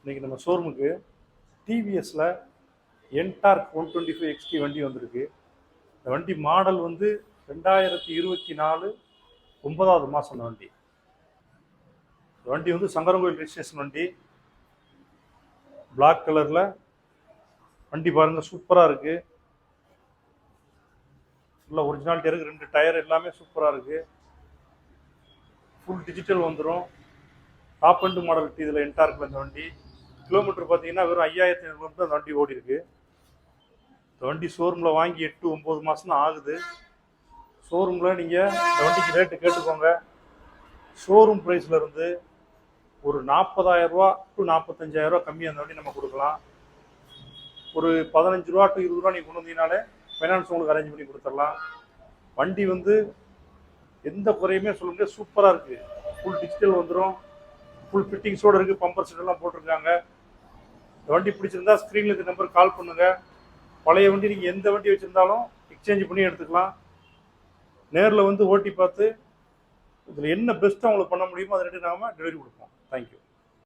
இன்றைக்கி நம்ம ஷோரூமுக்கு டிவிஎஸில் என்டார்க் 125 XT வண்டி வந்திருக்கு. இந்த வண்டி மாடல் வந்து 2024 9வது மாதம். இந்த வண்டி வந்து சங்கரங்கோயில் ரெஜிஸ்ட்ரேஷன் வண்டி. பிளாக் கலரில் வண்டி பாருங்கள், சூப்பராக இருக்குது. ஃபுல்லாக ஒரிஜினாலிட்டி இருக்குது. 2 டயர் எல்லாமே சூப்பராக இருக்குது. ஃபுல் டிஜிட்டல் வந்துடும். டாப் அண்ட் மாடல் இதில் என்டார்க்கில் இந்த வண்டி. கிலோமீட்டர் பார்த்தீங்கன்னா வெறும் 5500 கிலோமீட்டர் அந்த வண்டி ஓடி இருக்கு. இந்த வண்டி ஷோரூமில் வாங்கி 8-9 மாதம் தான் ஆகுது. ஷோரூமில் நீங்கள் இந்த வண்டிக்கு ரேட்டு கேட்டுக்கோங்க. ஷோரூம் ப்ரைஸில் இருந்து ஒரு 40,000 ரூபா டு 45,000 ரூபா கம்மி அந்த வண்டி நம்ம கொடுக்கலாம். ஒரு 15 ரூபா டு 20 ரூபா நீங்கள் கொண்டு வந்தீங்கனாலே ஃபைனான்ஸ் உங்களுக்கு அரேஞ்ச் பண்ணி கொடுத்துடலாம். வண்டி வந்து எந்த குறையுமே சொல்ல முடியாது, சூப்பராக இருக்குது. ஃபுல் டிஜிட்டல் வந்துடும். ஃபுல் ஃபிட்டிங்ஸோடு இருக்குது. பம்பர் செட்டெல்லாம் போட்டிருக்காங்க. இந்த வண்டி பிடிச்சிருந்தா ஸ்க்ரீனில் இந்த நம்பருக்கு கால் பண்ணுங்கள். பழைய வண்டி நீங்கள் எந்த வண்டி வச்சுருந்தாலும் எக்ஸ்சேஞ்ச் பண்ணி எடுத்துக்கலாம். நேரில் வந்து ஓட்டி பார்த்து இதில் என்ன பெஸ்ட்டாக அவங்களுக்கு பண்ண முடியுமோ அதை ரெண்டு நாம டெலிவரி கொடுப்போம். தேங்க்யூ.